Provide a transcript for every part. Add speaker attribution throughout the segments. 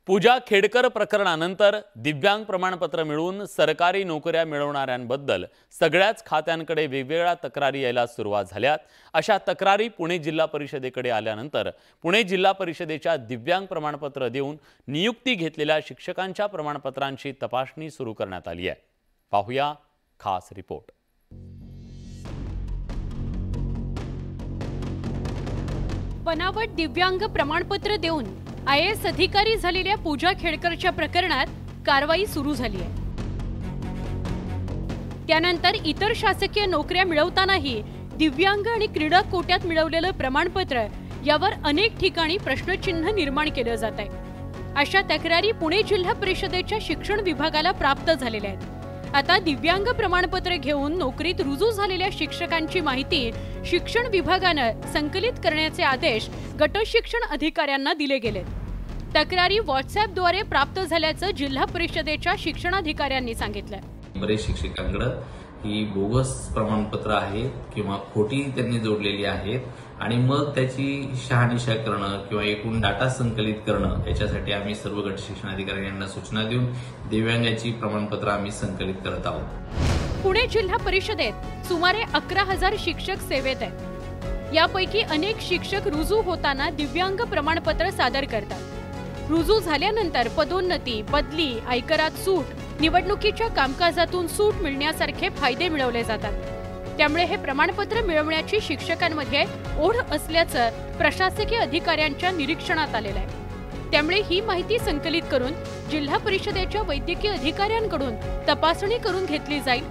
Speaker 1: पूजा खेडकर प्रकरणानंतर दिव्यांग प्रमाणपत्र मिळवून सरकारी नोकऱ्या मिळवणाऱ्यांबद्दल सगळ्याच खात्यांकडे वेगवेगळ्या तक्रारी यायला सुरुवात झाल्यात। अशा तक्रारी पुणे जिल्हा परिषदेकडे आल्यानंतर पुणे जिल्हा परिषदेच्या दिव्यांग प्रमाणपत्र देऊन नियुक्ती घेतलेल्या शिक्षकांच्या प्रमाणपत्रांची तपासणी सुरू करण्यात आली आहे। पाहूया खास रिपोर्ट।
Speaker 2: बनावट दिव्यांग प्रमाणपत्र देऊन IAS अधिकारी झालेल्या पूजा खेडकरच्या प्रकरणात कारवाई सुरू झाली आहे। त्यानंतर इतर शासकीय नोकऱ्या मिळवतानाही दिव्यांग आणि क्रीडा कोट्यात मिळवलेलं प्रमाणपत्र यावर अनेक ठिकाणी प्रश्नचिन्ह निर्माण केलं जात आहे। अशा तक्रारी पुणे जिल्हा परिषदेच्या शिक्षण विभागाला प्राप्त झालेल्या आहेत। आता दिव्यांग प्रमाणपत्र घेऊन नोकरीत रुजू झालेल्या शिक्षकांची माहिती शिक्षण विभागानं संकलित करण्याचे आदेश गट शिक्षण अधिकाऱ्यांना दिले गेलेत। तक्रारी व्हॉट्सअॅपद्वारे प्राप्त झाल्याचं जिल्हा परिषदेच्या शिक्षणाधिकाऱ्यांनी सांगितलं।
Speaker 3: बरेच शिक्षकांकडे ही बोगस प्रमाणपत्र आहेत किंवा खोटी त्यांनी जोडलेली आहेत आणि मग त्याची शहानिशा करणं किंवा एकूण डाटा संकलित करणं याच्यासाठी आम्ही सर्व गट शिक्षण अधिकाऱ्यांना सूचना देऊन दिव्यांगाची प्रमाणपत्र आम्ही संकलित करत आहोत।
Speaker 2: पुणे जिल्हा परिषदेत सुमारे 11,000 शिक्षक सेवेत आहेत। यापैकी अनेक शिक्षक रुजू होताना दिव्यांग प्रमाणपत्र सादर करतात। रुजू झाल्यानंतर पदोन्नती, बदली, आयकरात सूट, निवडणुकीच्या कामकाजातून सूट मिळण्यासारखे फायदे मिळवले जातात। त्यामुळे हे प्रमाणपत्र मिळवण्याची शिक्षकांमध्ये ओढ असल्याचं प्रशासकीय अधिकाऱ्यांच्या निरीक्षणात आलेलं आहे। त्यामुळे ही माहिती संकलित करून जिल्हा परिषदेच्या वैद्यकीय अधिकाऱ्यांकडून तपासणी करून घेतली जाईल।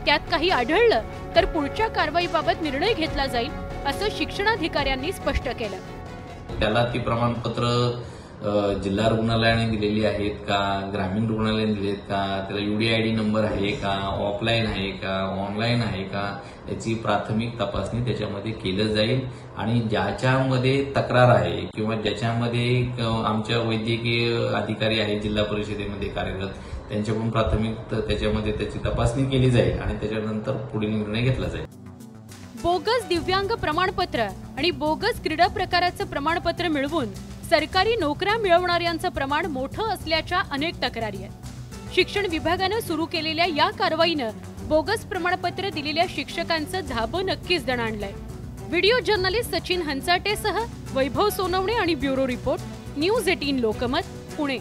Speaker 2: त्यात काही आढळलं तर पुढच्या कारवाईबाबत निर्णय घेतला जाईल असं शिक्षणाधिकाऱ्यांनी स्पष्ट केलं।
Speaker 3: त्याला ती प्रमाणपत्र जिल्हा रुग्णालयाने दिलेली आहेत का, ग्रामीण रुग्णालयाने दिलेत का, त्याला UDID नंबर आहे का, ऑफलाईन आहे का, ऑनलाईन आहे का, याची प्राथमिक तपासणी त्याच्यामध्ये केलं जाईल। आणि ज्याच्यामध्ये तक्रार आहे किंवा ज्याच्यामध्ये आमच्या वैद्यकीय अधिकारी आहे जिल्हा परिषदेमध्ये कार्यरत त्यांच्याकडून प्राथमिक त्याच्यामध्ये त्याची तपासणी केली जाईल आणि त्याच्यानंतर पुढील निर्णय घेतला जाईल।
Speaker 2: बोगस दिव्यांग प्रमाणपत्र आणि बोगस क्रीडा प्रकाराचं प्रमाणपत्र मिळवून सरकारी नोकऱ्या मिळवणाऱ्यांचं प्रमाण मोठं असल्याच्या अनेक तक्रारी आहेत। शिक्षण विभागानं सुरू केलेल्या या कारवाईनं बोगस प्रमाणपत्र दिलेल्या शिक्षकांचं धाबं नक्कीच दणाणलंय। व्हिडिओ जर्नलिस्ट सचिन हंचाटेसह वैभव सोनवणे आणि bureau report, news 18 Lokmat, Pune.